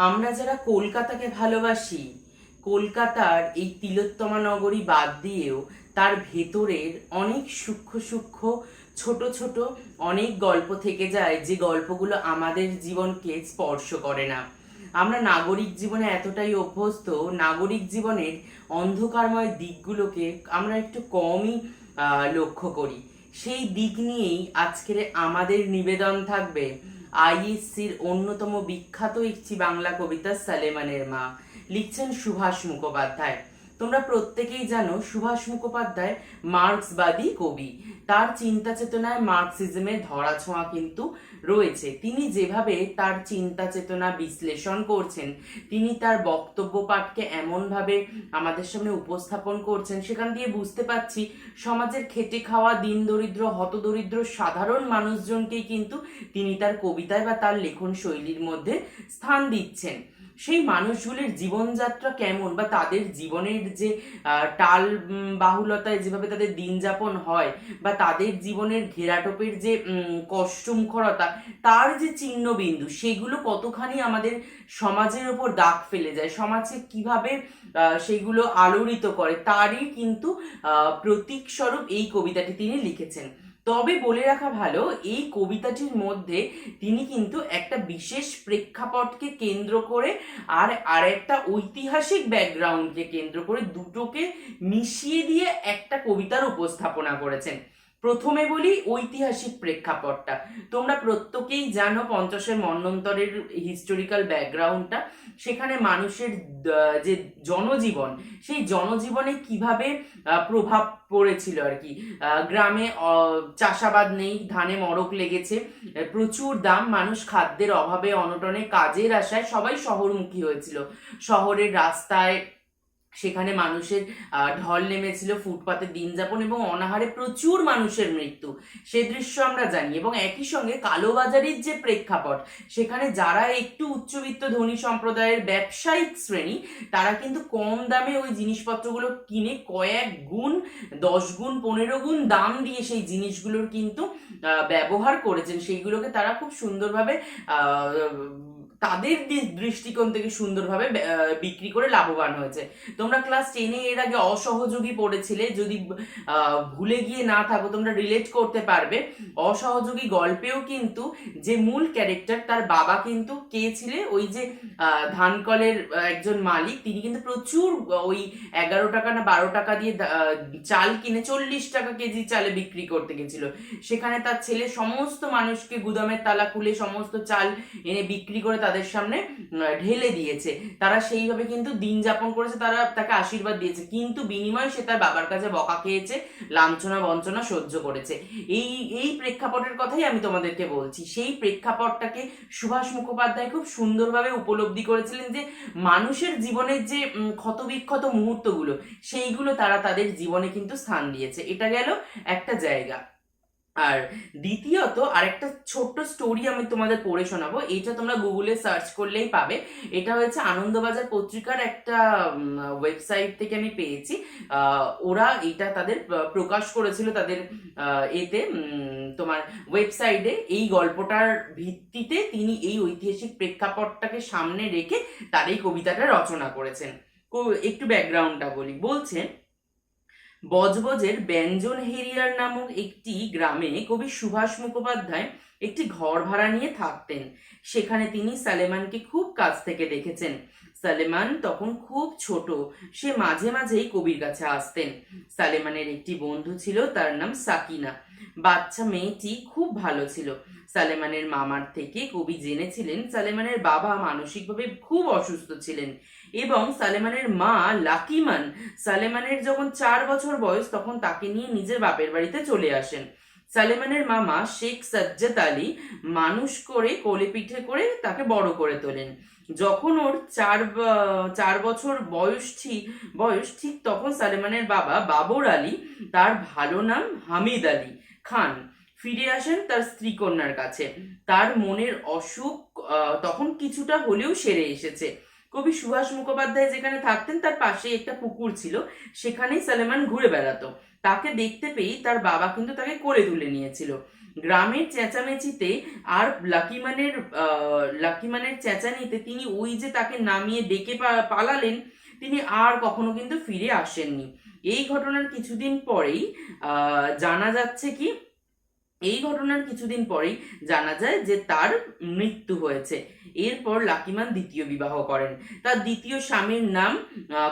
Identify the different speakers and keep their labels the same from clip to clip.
Speaker 1: আমরা যারা কলকাতাকে ভালোবাসি, কলকাতার এই তিলোত্তমা নগরী বাদ দিয়েও তার ভেতরের অনেক সূক্ষ্ম সূক্ষ্ম ছোট ছোট অনেক গল্প থেকে যায়, যে গল্পগুলো আমাদের জীবনকে স্পর্শ করে না। আমরা নাগরিক জীবনে এতটাই অভ্যস্ত, নাগরিক জীবনের অন্ধকারময় দিকগুলোকে আমরা একটু কমই লক্ষ্য করি। সেই দিক নিয়েই আজকের আমাদের নিবেদন থাকবে আইএসসির অন্যতম বিখ্যাত একটি বাংলা কবিতা সালেমানের মা। লিখছেন সুভাষ মুখোপাধ্যায়। তোমরা প্রত্যেকেই জানো সুভাষ মুখোপাধ্যায় মার্ক্সবাদী কবি। তার চিন্তা চেতনায় মার্কসিজমের ধরাছোঁয়া কিন্তু রয়েছে। তিনি যেভাবে তার চিন্তা চেতনা বিশ্লেষণ করছেন, তিনি তার বক্তব্য পাঠকে এমনভাবে আমাদের সামনে উপস্থাপন করছেন, সেখান দিয়ে বুঝতে পারছি সমাজের খেটে খাওয়া দিন দরিদ্র হতদরিদ্র সাধারণ মানুষজনকেই কিন্তু তিনি তার কবিতায় বা তার লেখন শৈলীর মধ্যে স্থান দিচ্ছেন। সেই মানুষগুলির জীবনযাত্রা কেমন, বা তাদের জীবনের যে টাল বাহুলতায় যেভাবে তাদের দিন যাপন হয়, বা তাদের জীবনের ঘেরাটোপের যে কষ্টমুখরতা, তার যে চিহ্ন বিন্দু, সেগুলো কতখানি আমাদের সমাজের ওপর দাগ ফেলে যায়, সমাজে কিভাবে সেগুলো আলোড়িত করে, তারই কিন্তু প্রতীক স্বরূপ এই কবিতাটি তিনি লিখেছেন। তবে বলে রাখা ভালো, এই কবিতাটির মধ্যে তিনি কিন্তু একটা বিশেষ প্রেক্ষাপটকে কেন্দ্র করে আর একটা ঐতিহাসিক ব্যাকগ্রাউন্ডকে কেন্দ্র করে দুটোকে মিশিয়ে দিয়ে একটা কবিতার উপস্থাপনা করেছেন। প্রথমে বলি ঐতিহাসিক প্রেক্ষাপটটা। তোমরা প্রত্যেকেই জানো পঞ্চাশের মন্বন্তরের হিস্টোরিক্যাল ব্যাকগ্রাউন্ডটা। সেখানে মানুষের যে জনজীবন, সেই জনজীবনে কিভাবে প্রভাব পড়েছিল আর কি। গ্রামে চাষাবাদ নেই, ধানে মরক লেগেছে, প্রচুর দাম, মানুষ খাদ্যের অভাবে অনটনে কাজের আশায় সবাই শহরমুখী হয়েছিল। শহরের রাস্তায় সেখানে মানুষের ঢল নেমেছিল, ফুটপাতে দিন যাপন এবং অনাহারে প্রচুর মানুষের মৃত্যু, সে দৃশ্য আমরা জানি। এবং একই সঙ্গে কালোবাজারির যে প্রেক্ষাপট, সেখানে যারা একটু উচ্চবিত্ত ধনী সম্প্রদায়ের ব্যবসায়িক শ্রেণী, তারা কিন্তু কম দামে ওই জিনিসপত্রগুলো কিনে কয়েক গুণ, 10 গুণ 15 গুণ দাম দিয়ে সেই জিনিসগুলোর কিন্তু ব্যবহার করেছেন। সেইগুলোকে তারা খুব সুন্দরভাবে তাদের দৃষ্টিকোণ থেকে সুন্দরভাবে বিক্রি করে লাভবান হয়েছে। তোমরা ক্লাস 10-এ এর আগে অসহযোগী পড়েছিলে, যদি ভুলে গিয়ে না থাকো তোমরা রিলেট করতে পারবে। অসহযোগী গল্পেও কিন্তু যে মূল ক্যারেক্টার, তার বাবা কিন্তু কে ছিলেন, ওই যে ধানকলের একজন মালিক, তিনি কিন্তু প্রচুর ওই 11 টাকা না 12 টাকা দিয়ে চাল কিনে 40 টাকা কেজি চালে বিক্রি করতে গেছিল। সেখানে তার ছেলে সমস্ত মানুষকে গুদামের তালা খুলে সমস্ত চাল এনে বিক্রি করে তাদের সামনে ঢেলে দিয়েছে। তারা সেইভাবে কিন্তু দিন যাপন করেছে, তারা তাকে আশীর্বাদ দিয়েছে, কিন্তু বিনিময়ে সে তার বাবার কাছে বকা খেয়েছে, লাঞ্ছনা বঞ্চনা সহ্য করেছে। এই এই প্রেক্ষাপটের কথাই আমি তোমাদেরকে বলছি। সেই প্রেক্ষাপটটাকে সুভাষ মুখোপাধ্যায় খুব সুন্দরভাবে উপলব্ধি করেছিলেন, যে মানুষের জীবনের যে ক্ষতবিক্ষত মুহূর্তগুলো, সেইগুলো তারা তাদের জীবনে কিন্তু স্থান দিয়েছে। এটা গেল একটা জায়গা। আর দ্বিতীয়ত আরেকটা ছোট্ট স্টোরি আমি তোমাদের পড়ে শোনাবো। এটা তোমরা গুগলে সার্চ করলেই পাবে। এটা হয়েছে আনন্দবাজার পত্রিকার একটা ওয়েবসাইট থেকে আমি পেয়েছি। ওরা এটা তাদের প্রকাশ করেছিল তাদের এতে তোমার ওয়েবসাইটে। এই গল্পটার ভিত্তিতে তিনি এই ঐতিহাসিক প্রেক্ষাপটটাকে সামনে রেখে তার এই কবিতাটা রচনা করেছেন। একটু ব্যাকগ্রাউন্ডটা বলি। বলছেন, বজবজের ব্যঞ্জন হেরিয়ার নামক একটি গ্রামে কবি সুভাষ মুখোপাধ্যায় একটি ঘর ভাড়া নিয়ে থাকতেন। সেখানে তিনি সালেমানকে খুব কাছ থেকে দেখেছেন। সালেমান তখন খুব ছোট, সে মাঝে মাঝেই কবির কাছে আসতেন। সালেমানের একটি বন্ধু ছিল, তার নাম সাকিনা। বাচ্চা মেয়েটি খুব ভালো ছিল। সালেমানের মামার থেকে কবি জেনেছিলেন সালেমানের বাবা মানসিকভাবে খুব অসুস্থ ছিলেন, এবং সালেমানের মা লাকিমান সালেমানের যখন 4 বছর বয়স, তখন তাকে নিয়ে নিজের বাপের বাড়িতে চলে আসেন। সালেমানের মামা শেখ সাজ্জাদ আলী মানুষ করে কোলে পিঠে করে তাকে বড় করে তোলেন। যখন ওর 4 বছর বয়স ঠিক তখন সালেমানের বাবা বাবর আলী, তার ভালো নাম হামিদ আলী খান, ফিরে আসেন তার স্ত্রী কন্যার কাছে। তার মনের অসুখ তখন কিছুটা হলেও সেরে এসেছে। কবি সুভাষ মুখোপাধ্যায় যেখানে থাকতেন তার পাশে একটা পুকুর ছিল, সেখানেই সালেমান ঘুরে বেড়াতো। তাকে দেখতে পেয়েই তার বাবা কিন্তু তাকে কোলে তুলে নিয়েছিল। গ্রামের চেঁচামেচিতে আর লাকিমানের চেঁচানিতে তিনি ওই যে তাকে নামিয়ে ডেকে পালালেন, তিনি আর কখনো কিন্তু ফিরে আসেননি। এই ঘটনার কিছুদিন পরেই জানা যাচ্ছে কি, এই ঘটনার কিছুদিন পরেই জানা যায় যে তার মৃত্যু হয়েছে। এরপর লাকিমান দ্বিতীয় বিবাহ করেন। তার দ্বিতীয় স্বামীর নাম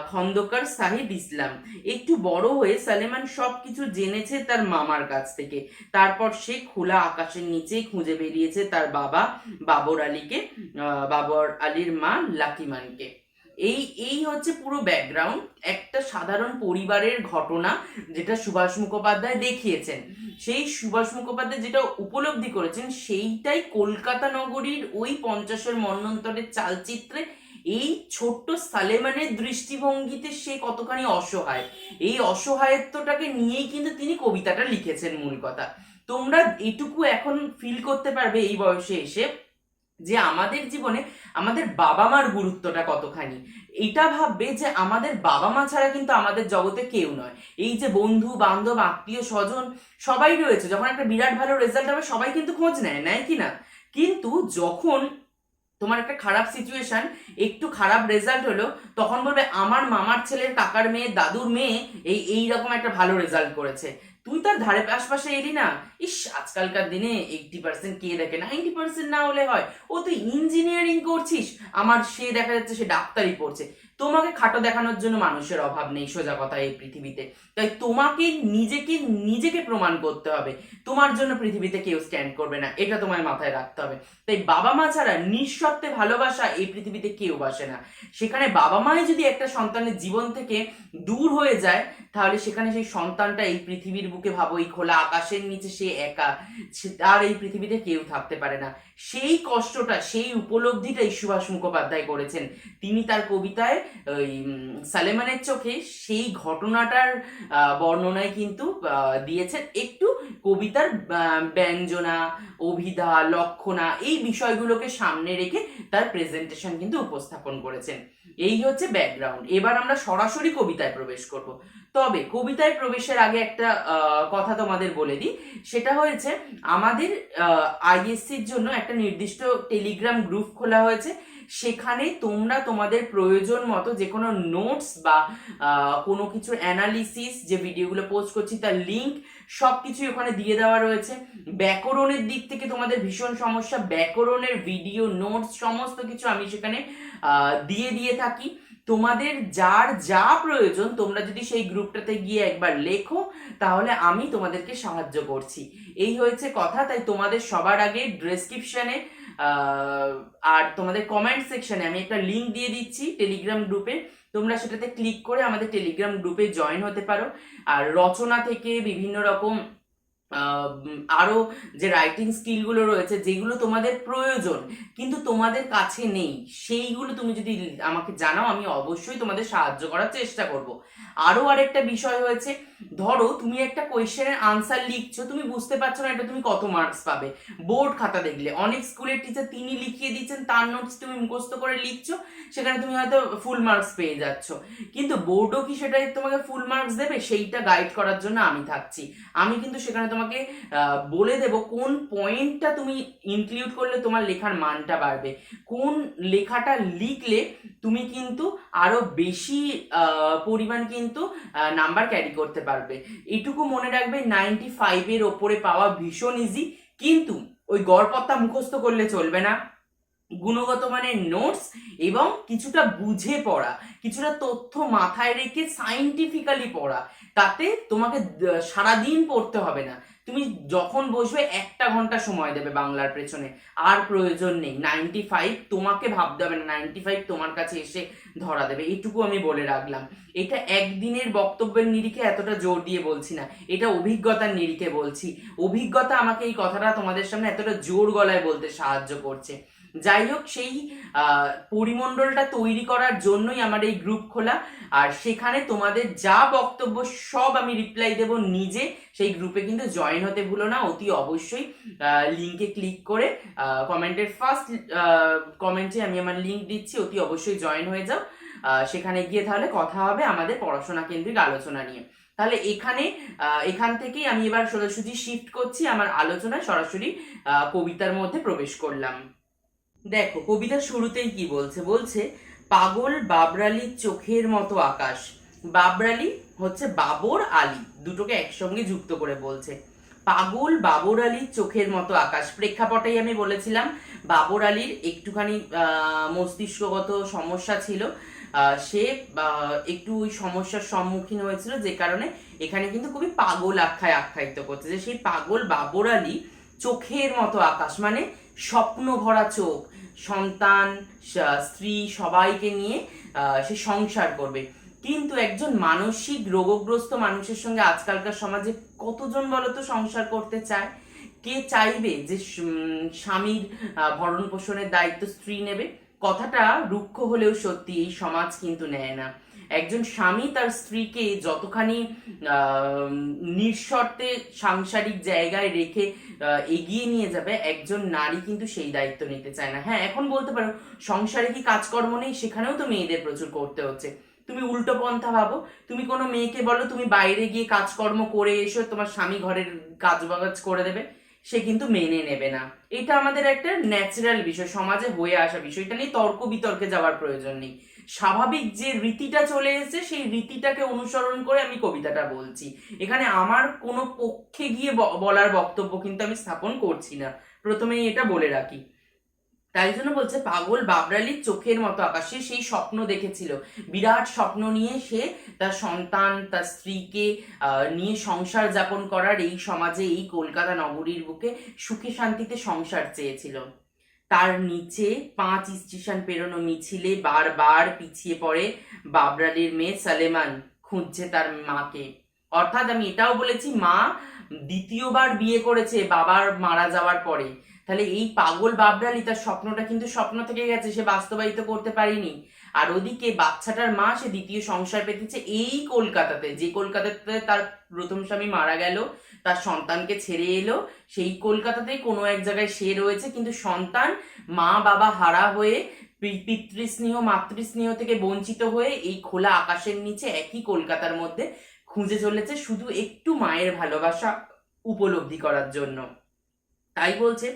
Speaker 1: খন্দকার সাহিদ ইসলাম। একটু বড় হয়ে সালেমান সবকিছু জেনেছে তার মামার কাছ থেকে। তারপর সে খোলা আকাশের নিচে খুঁজে বেরিয়েছে তার বাবা বাবর আলীকে, বাবর আলীর মা লাকিমানকে। এই এই হচ্ছে পুরো ব্যাকগ্রাউন্ড, একটা সাধারণ পরিবারের ঘটনা যেটা সুভাষ মুখোপাধ্যায় দেখিয়েছেন। সেই সুভাষ মুখোপাধ্যায় যেটা উপলব্ধি করেছেন সেইটাই কলকাতা নগরীর ওই 50-এর মন্বন্তরের চালচিত্রে এই ছোট্ট সালেমানের দৃষ্টিভঙ্গিতে সে কতখানি অসহায়, এই অসহায়ত্বটাকে নিয়েই কিন্তু তিনি কবিতাটা লিখেছেন। মূল কথা, তোমরা এটুকু এখন ফিল করতে পারবে এই বয়সে এসে যে আমাদের জীবনে আমাদের বাবা মার গুরুত্বটা কতখানি। এটা ভাববে যে আমাদের বাবা মা ছাড়া কিন্তু আমাদের জগতে কেউ নয়। এই যে বন্ধু বান্ধব আত্মীয় স্বজন সবাই রয়েছে, যখন একটা বিরাট ভালো রেজাল্ট হবে সবাই কিন্তু খোঁজ নেয় কি না? কিন্তু যখন তোমার একটা খারাপ সিচুয়েশন, একটু খারাপ রেজাল্ট হলো, তখন বলবে আমার মামার ছেলের কাকার মেয়ে দাদুর মেয়ে এইরকম একটা ভালো রেজাল্ট করেছে, তুই তার ধারে আশপাশে এলি না। ইস, আজকালকার দিনে 80% কে দেখে, 90% না হলে হয়। ও তুই ইঞ্জিনিয়ারিং করছিস, আমার সে দেখা যাচ্ছে সে ডাক্তারি পড়ছে। তোমাকে খাটো দেখানোর জন্য মানুষের অভাব নেই, সোজা কথা এই পৃথিবীতে। তাই তোমাকে নিজেকে নিজেকে প্রমাণ করতে হবে। তোমার জন্য পৃথিবীতে কেউ স্ট্যান্ড করবে না, এটা তোমায় মাথায় রাখতে হবে। তাই বাবা মা ছাড়া নিঃস্বার্থে ভালোবাসা এই পৃথিবীতে কেউ বাসে না। সেখানে বাবা মাই যদি একটা সন্তানের জীবন থেকে দূর হয়ে যায়, তাহলে সেখানে সেই সন্তানটা এই পৃথিবীর বুকে, ভাবো এই খোলা আকাশের নিচে সে একা, আর এই পৃথিবীতে কেউ থাকতে পারে না। সেই কষ্টটা, সেই উপলব্ধিটাই সুভাষ মুখোপাধ্যায় করেছেন। তিনি তার কবিতায় ওই সালেমানের চোখে সেই ঘটনাটার বর্ণনায় কিন্তু দিয়েছেন। একটু কবিতার ব্যঞ্জনা, অভিধা, লক্ষণা এই বিষয়গুলোকে সামনে রেখে তার প্রেজেন্টেশন কিন্তু উপস্থাপন করেছেন। এই হচ্ছে ব্যাকগ্রাউন্ড। এবার আমরা সরাসরি কবিতায় প্রবেশ করব। তবে কবিতায় প্রবেশের আগে একটা কথা তোমাদের বলে দিই। সেটা হয়েছে, আমাদের আইএসসির জন্য একটা নির্দিষ্ট টেলিগ্রাম গ্রুপ খোলা হয়েছে। সেখানে তোমরা তোমাদের প্রয়োজন মতো যে কোনো নোটস বা কোনো কিছু অ্যানালিসিস, যে ভিডিওগুলো পোস্ট করছি তার লিঙ্ক সবকিছুই ওখানে দিয়ে দেওয়া রয়েছে। ব্যাকরণের দিক থেকে তোমাদের ভীষণ সমস্যা, ব্যাকরণের ভিডিও নোটস সমস্ত কিছু আমি সেখানে দিয়ে থাকি। তোমাদের যার যা প্রয়োজন তোমরা যদি সেই গ্রুপটাতে গিয়ে একবার লেখো, তাহলে আমি তোমাদেরকে সাহায্য করছি। এই হয়েছে কথা। তাই তোমাদের সবার আগে ডেসক্রিপশনে আর তোমাদের কমেন্ট সেকশনে আমি একটা লিঙ্ক দিয়ে দিচ্ছি টেলিগ্রাম গ্রুপে, তোমরা সেটাতে ক্লিক করে আমাদের টেলিগ্রাম গ্রুপে জয়েন হতে পারো। আর রচনা থেকে বিভিন্ন রকম আরো যে রাইটিং স্কিলগুলো রয়েছে, যেগুলো তোমাদের প্রয়োজন কিন্তু তোমাদের কাছে নেই, সেইগুলো তুমি যদি আমাকে জানাও, আমি অবশ্যই তোমাদের সাহায্য করার চেষ্টা করব। আরো আরেকটা বিষয় হয়েছে, ধরো তুমি একটা কোয়েশ্চেনের আনসার লিখছো, তুমি বুঝতে পারছো না এটা তুমি কত মার্কস পাবে। বোর্ড খাতা দেখলে অনেক স্কুলের টিচার তিনি লিখিয়ে দিচ্ছেন, তার নোটস তুমি মুখস্থ করে লিখছো, সেখানে তুমি হয়তো ফুল মার্কস পেয়ে যাচ্ছ। কিন্তু বোর্ডও কি সেটাই তোমাকে ফুল মার্কস দেবে? সেইটা গাইড করার জন্য আমি থাকছি। আমি কিন্তু সেখানে তোমাকে বলে দেব কোন পয়েন্টটা তুমি ইনক্লুড করলে তোমার লেখার মানটা বাড়বে, কোন লেখাটা লিখলে তুমি কিন্তু আরো বেশি পরিমাণ কিন্তু নাম্বার ক্যারি করতে পারবে। এটুকু মনে রাখবে, 95-এর ওপরে পাওয়া ভীষণ ইজি, কিন্তু ওই গড়পত্তা মুখস্থ করলে চলবে না। গুণগত মানের নোটস এবং কিছুটা বুঝে পড়া, কিছুটা তথ্য মাথায় রেখে সাইন্টিফিক্যালি পড়া, তাতে তোমাকে সারাদিন পড়তে হবে না। তুমি যখন বসবে 1 ঘন্টা সময় দেবে বাংলার পেছনে, আর প্রয়োজন নেই। 95 তোমাকে ভাবতে হবে না, 95 তোমার কাছে এসে ধরা দেবে। এইটুকু আমি বলে রাখলাম। এটা একদিনের বক্তব্যের নিরিখে এতটা জোর দিয়ে বলছি না, এটা অভিজ্ঞতার নিরিখে বলছি। অভিজ্ঞতা আমাকে এই কথাটা তোমাদের সামনে এতটা জোর গলায় বলতে সাহায্য করছে। যাই হোক, সেই পরিমণ্ডলটা তৈরি করার জন্যই আমার এই গ্রুপ খোলা। আর সেখানে তোমাদের যা বক্তব্য সব আমি রিপ্লাই দেব নিজে। সেই গ্রুপে কিন্তু জয়েন হতে ভুলো না, অতি অবশ্যই। লিঙ্কে ক্লিক করে কমেন্টের ফার্স্ট কমেন্টে আমি আমার লিঙ্ক দিচ্ছি, অতি অবশ্যই জয়েন হয়ে যাও। সেখানে গিয়ে তাহলে কথা হবে আমাদের পড়াশোনা কেন্দ্রিক আলোচনা নিয়ে। তাহলে এখান থেকেই আমি এবার সোজাসুজি শিফট করছি আমার আলোচনায়, সরাসরি কবিতার মধ্যে প্রবেশ করলাম। দেখো কবিতার শুরুতেই কি বলছে, বলছে পাগল বাবরালির চোখের মতো আকাশ। বাবরালি হচ্ছে বাবর আলী, দুটোকে একসঙ্গে যুক্ত করে বলছে। পাগল বাবর আলীর চোখের মতো আকাশ। প্রেক্ষাপটেই আমি বলেছিলাম বাবর আলীর একটুখানি মস্তিষ্কগত সমস্যা ছিল, সে একটু ওই সমস্যার সম্মুখীন হয়েছিল, যে কারণে এখানে কিন্তু খুবই পাগল আখ্যায় আখ্যায়িত করছে, যে সেই পাগল বাবর আলী চোখের মতো আকাশ, মানে স্বপ্ন ভরা চোখ, সন্তান স্ত্রী সবাইকে নিয়ে সে সংসার করবে। কিন্তু একজন মানসিক রোগগ্রস্ত মানুষের সঙ্গে আজকালকার সমাজে কতজন বলতো সংসার করতে চায়? কে চাইবে যে স্বামীর ভরণ পোষণের দায়িত্ব স্ত্রী নেবে? কথাটা রুক্ষ হলেও সত্যি, এই সমাজ কিন্তু নেয় না। একজন স্বামী তার স্ত্রীকে যতখানি নিঃশর্তে সাংসারিক জায়গায় রেখে এগিয়ে নিয়ে যাবে, একজন নারী কিন্তু সেই দায়িত্ব নিতে চায় না। হ্যাঁ, এখন বলতে পারো সংসারে কি কাজকর্ম নেই, সেখানেও তো মেয়েদের প্রচুর করতে হচ্ছে। তুমি উল্টো পন্থা ভাবো, তুমি কোনো মেয়েকে বলো তুমি বাইরে গিয়ে কাজকর্ম করে এসো, তোমার স্বামী ঘরের কাজ বাজ করে দেবে, সে কিন্তু মেনে নেবে না। এটা আমাদের একটা ন্যাচারাল বিষয়, সমাজে হয়ে আসা বিষয়, এটা নিয়ে তর্ক বিতর্কে যাওয়ার প্রয়োজন নেই। স্বাভাবিক যে রীতিটা চলে এসেছে সেই রীতিটাকে অনুসরণ করে আমি কবিতাটা বলছি। এখানে আমার কোনো পক্ষে গিয়ে বলার বক্তব্য কিন্তু আমি স্থাপন করছি না, প্রথমেই এটা বলে রাখি। তাই জন্য বলছে পাগল বাবরালির চোখের মতো আকাশে সেই স্বপ্ন দেখেছিল, বিরাট স্বপ্ন নিয়ে সে তার সন্তান তার স্ত্রীকে নিয়ে সংসার যাপন করার এই সমাজে, এই কলকাতা নগরীর বুকে সুখে শান্তিতে সংসার চেয়েছিল। তার নিচে 5 স্টেশন পেরোনো মিছিলে বারবার পিছিয়ে পড়ে বাবরালির মেয়ে সালেমান, খুঁজছে তার মাকে। অর্থাৎ আমি এটাও বলেছি মা দ্বিতীয়বার বিয়ে করেছে বাবার মারা যাওয়ার পরে। তাহলে এই পাগল বাবরালি তার স্বপ্নটা কিন্তু স্বপ্ন থেকে গেছে, সে বাস্তবায়িত করতে পারেনি। আর ওদিকে বাচ্চাটার মা সে দ্বিতীয় সংসার পেতেছে এই কলকাতাতে, যে কলকাতাতে তার প্রথম স্বামী মারা গেল, তার সন্তানকে ছেড়ে এলো, সেই কলকাতাতেই কোনো এক জায়গায় সে রয়েছে, কিন্তু সন্তান মা বাবা হারা হয়ে পিতৃস্নেহ মাতৃস্নেহ থেকে বঞ্চিত হয়ে এই খোলা আকাশের নিচে একই কলকাতার মধ্যে খুঁজে চলেছে শুধু একটু মায়ের ভালোবাসা উপলব্ধি করার জন্য। তাই বলছে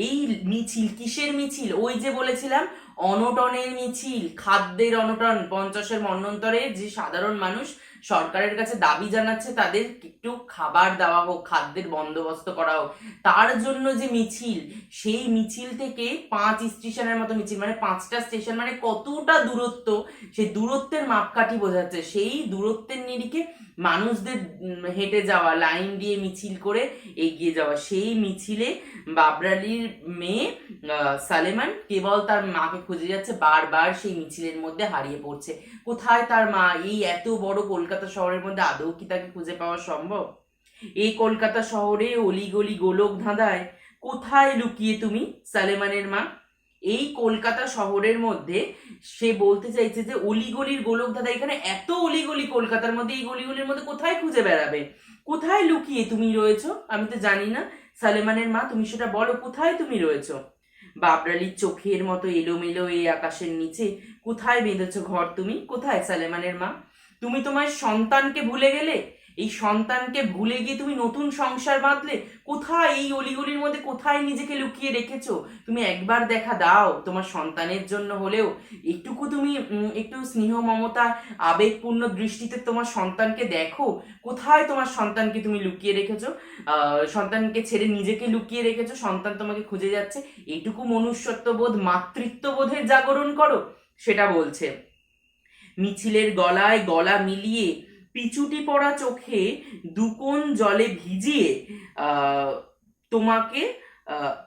Speaker 1: এই মিছিল কিসের মিছিল? ওই যে বলেছিলাম অনটনের মিছিল, খাদ্যের অনটন। 50-এর মন্বন্তরে যে সাধারণ মানুষ সরকারের কাছে দাবি জানাচ্ছে তাদের একটু খাবার দেওয়া হোক, খাদ্যের বন্দোবস্ত করা হোক, তার জন্য যে মিছিল, সেই মিছিল থেকে 5 স্টেশনের মতো মিছিল, মানে 5টা স্টেশন, মানে কতটা দূরত্ব, সেই দূরত্বের মাপকাঠি বোঝাচ্ছে। সেই দূরত্বের নিরিখে মানুষদের হেঁটে যাওয়া, লাইন দিয়ে মিছিল করে এগিয়ে যাওয়া। সেই মিছিলে বাবরালির মেয়ে সালেমান কেবল তার মাকে খুঁজে যাচ্ছে, বারবার সেই মিছিলের মধ্যে হারিয়ে পড়ছে। কোথায় তার মা? এই এত বড় কলকাতা শহরের মধ্যে আদৌ কি তাকে খুঁজে পাওয়া সম্ভব? এই কলকাতা শহরে অলিগলি গোলক ধাঁধায় কোথায় লুকিয়ে তুমি সালেমানের মা? এই কলকাতা শহরের মধ্যে সে বলতে চাইছে যে অলিগলির গোলক ধাঁধা, এখানে এত অলিগলি কলকাতার মধ্যে, এই গলিগুলির মধ্যে কোথায় খুঁজে বেড়াবে? কোথায় লুকিয়ে তুমি রয়েছো আমি তো জানি না। সালেমানের মা তুমি সেটা বলো, কোথায় তুমি রয়েছো? বাবরালির চোখের মতো এলোমেলো এই আকাশের নিচে কোথায় বেঁধেছো ঘর তুমি? কোথায় সালেমানের মা? তুমি তোমার সন্তানকে ভুলে গেলে, এই সন্তানকে ভুলে গিয়ে তুমি নতুন সংসার বাঁধলে। কোথায় এই অলিগলির মধ্যে কোথায় নিজেকে লুকিয়ে রেখেছো? তুমি একবার দেখা দাও তোমার সন্তানের জন্য হলেও, একটুকু তুমি একটু স্নেহ মমতা আবেগপূর্ণ দৃষ্টিতে তোমার সন্তানকে দেখো। কোথায় তোমার সন্তানকে তুমি লুকিয়ে রেখেছো? সন্তানকে ছেড়ে নিজেকে লুকিয়ে রেখেছো, সন্তান তোমাকে খুঁজে যাচ্ছে। এইটুকু মনুষ্যত্ববোধ মাতৃত্ববোধের জাগরণ করো, সেটা বলছে। মিছিলের গলায় গলা মিলিয়ে পিচুটি পড়া চোখে দুকোণ জলে ভিজিয়ে তোমাকে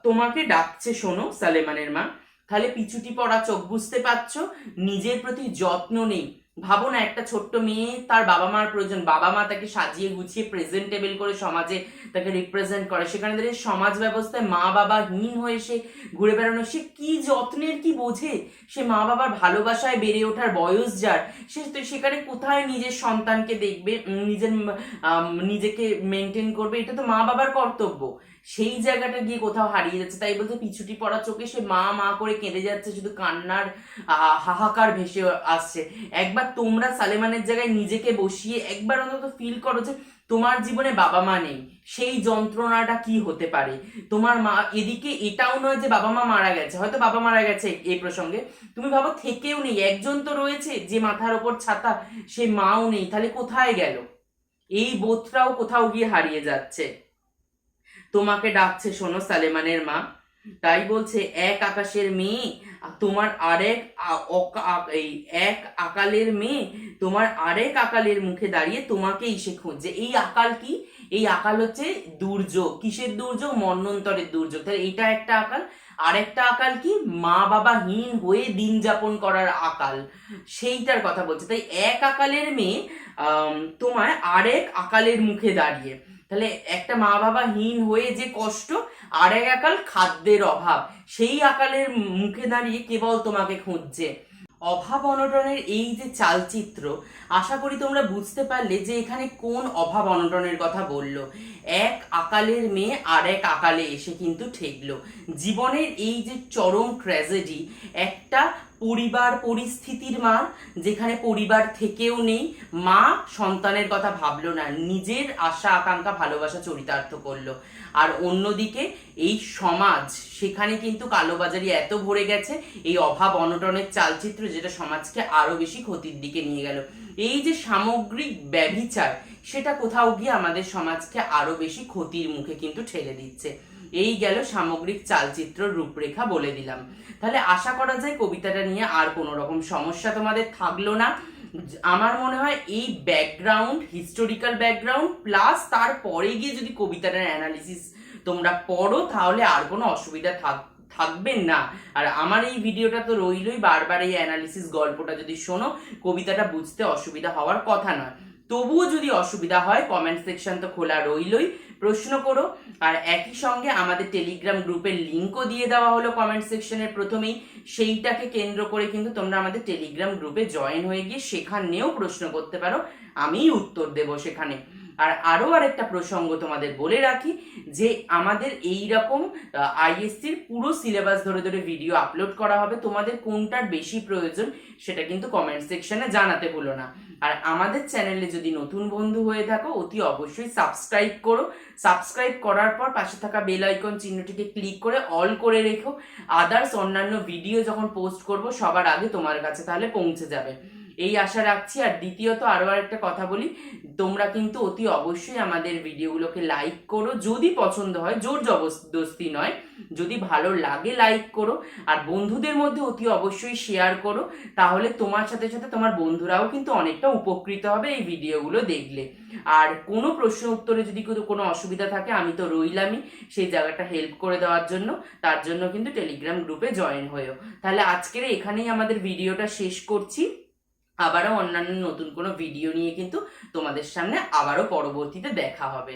Speaker 1: তোমাকে ডাকছে শোনো সালেমানের মা। তাহলে পিচুটি পড়া চোখ, বুঝতে পারছো নিজের প্রতি যত্ন নেই। ভাবো না একটা ছোট্ট মেয়ে, তার বাবা মার প্রয়োজন, বাবা মা তাকে সাজিয়ে গুছিয়ে প্রেজেন্টেবল করে সমাজে তাকে রিপ্রেজেন্ট করে, সেখানে দাঁড়িয়ে সমাজ ব্যবস্থায় মা বাবা হীন হয়ে সে ঘুরে বেড়ানো, সে কি যত্নের কি বোঝে? সে মা বাবার ভালোবাসায় বেড়ে ওঠার বয়স যার, সে তো সেখানে কোথায় নিজের সন্তানকে দেখবে, নিজেকে মেনটেন করবে? এটা তো মা বাবার কর্তব্য। সেই জায়গাটা গিয়ে কোথাও হারিয়ে যাচ্ছে। তাই বলতে পিছুটি পড়া চোখে সে মা মা করে কেঁদে যাচ্ছে, শুধু কান্নার হাহাকার ভেসে আসছে। একবার তোমরা সালেমানের জায়গায় নিজেকে বসিয়ে একবার অন্তত ফিল করো যে তোমার জীবনে বাবা মা নেই, সেই যন্ত্রণাটা কি হতে পারে। তোমার মা এদিকে এটাও নয় যে বাবা মা মারা গেছে, হয়তো বাবা মারা গেছে এই প্রসঙ্গে, তুমি ভাবো থেকেও নেই, একজন তো রয়েছে যে মাথার ওপর ছাতা, সে মাও নেই, তাহলে কোথায় গেল? এই বোধটাও কোথাও গিয়ে হারিয়ে যাচ্ছে। তোমাকে ডাকছে শোনো সালেমানের মা, তাই বলছে এক আকাশের মেয়ে তোমার আরেক এই এক আকালের মেয়ে তোমার আরেক আকালের মুখে দাঁড়িয়ে তোমাকেই সে খুঁজছে। এই আকাল কি? এই আকাল হচ্ছে দুর্যোগ। কিসের দুর্যোগ? মন্বন্তরের দুর্যোগ। তাহলে এটা একটা আকাল। আরেকটা আকাল কি? মা বাবাহীন হয়ে দিন যাপন করার আকাল, সেইটার কথা বলছে। তাই এক আকালের মেয়ে তোমার আরেক আকালের মুখে দাঁড়িয়ে, তাহলে একটা মা বাবাহীন হয়ে যে কষ্ট, আর এক আকাল খাদ্যের অভাব, সেই আকালের মুখে দাঁড়িয়ে কেবল তোমাকে খুঁজছে। অভাব অনটনের এই যে চালচিত্র, আশা করি তোমরা বুঝতে পারলে যে এখানে কোন অভাব অনটনের কথা বললো। এক আকালের মেয়ে আর এক আকালে এসে কিন্তু ঠেকলো। জীবনের এই যে চরম ট্র্যাজেডি, একটা পরিবার পরিস্থিতির মার, যেখানে পরিবার থেকেও নেই, মা সন্তানের কথা ভাবলো না, নিজের আশা আকাঙ্ক্ষা ভালোবাসা চরিতার্থ করলো। আর অন্যদিকে এই সমাজ, সেখানে কিন্তু কালোবাজারি এত ভরে গেছে, এই অভাব অনটনের চালচিত্র, যেটা সমাজকে আরো বেশি ক্ষতির দিকে নিয়ে গেল। এই যে সামগ্রিক ব্যভিচার, সেটা কোথাও গিয়ে আমাদের সমাজকে আরো বেশি ক্ষতির মুখে কিন্তু ঠেলে দিচ্ছে। এই গেল সামগ্রিক চালচিত্র রূপরেখা, বলে দিলাম। তাহলে আশা করা যায় কবিতাটা নিয়ে আর কোনো রকম সমস্যা তোমাদের থাকলো না। আমার মনে হয় এই ব্যাকগ্রাউন্ড, হিস্টোরিক্যাল ব্যাকগ্রাউন্ড প্লাস তারপরে গিয়ে যদি কবিতাটার অ্যানালিসিস তোমরা পড়ো, তাহলে আর কোনো অসুবিধা থাকবে না। আর আমার এই ভিডিওটা তো রইলই, বারবার এই অ্যানালিসিস গল্পটা যদি শোনো, কবিতাটা বুঝতে অসুবিধা হওয়ার কথা নয়। তবুও যদি অসুবিধা হয়, কমেন্ট সেকশন তো খোলা রইলই, প্রশ্ন করো। আর একই সঙ্গে আমাদের টেলিগ্রাম গ্রুপের লিঙ্কও দিয়ে দেওয়া হলো কমেন্ট সেকশনের প্রথমেই, সেইটাকে কেন্দ্র করে কিন্তু তোমরা আমাদের টেলিগ্রাম গ্রুপে জয়েন হয়ে গিয়ে সেখানেও প্রশ্ন করতে পারো, আমিই উত্তর দেব সেখানে। আর আরো আরেকটা প্রসঙ্গ তোমাদের বলে রাখি, যে আমাদের এই রকম আইএসসির পুরো সিলেবাস ধরে ধরে ভিডিও আপলোড করা হবে। তোমাদের কোনটার বেশি প্রয়োজন সেটা কিন্তু কমেন্ট সেকশনে জানাতে ভুলো না। আর আমাদের চ্যানেলে যদি নতুন বন্ধু হয়ে থাকো, অতি অবশ্যই সাবস্ক্রাইব করো। সাবস্ক্রাইব করার পর পাশে থাকা বেল আইকন চিহ্নটিকে ক্লিক করে অল করে রেখো। আদার্স অন্যান্য ভিডিও যখন পোস্ট করব সবার আগে তোমার কাছে তাহলে পৌঁছে যাবে, এই আশা রাখছি। আর দ্বিতীয়ত আরো আরেকটা কথা বলি, তোমরা কিন্তু অতি অবশ্যই আমাদের ভিডিওগুলোকে লাইক করো, যদি পছন্দ হয়, জোর জবরদস্তি নয়, যদি ভালো লাগে লাইক করো। আর বন্ধুদের মধ্যে অতি অবশ্যই শেয়ার করো, তাহলে তোমার সাথে সাথে তোমার বন্ধুরাও কিন্তু অনেকটা উপকৃত হবে এই ভিডিওগুলো দেখলে। আর কোনো প্রশ্ন উত্তরে যদি কোনো অসুবিধা থাকে, আমি তো রইলামই সেই জায়গাটা হেল্প করে দেওয়ার জন্য। তার জন্য কিন্তু টেলিগ্রাম গ্রুপে জয়েন হয়েও। তাহলে আজকের এখানেই আমাদের ভিডিওটা শেষ করছি। আবারও অন্যান্য নতুন কোনো ভিডিও নিয়ে কিন্তু তোমাদের সামনে আবারও পরবর্তীতে দেখা হবে।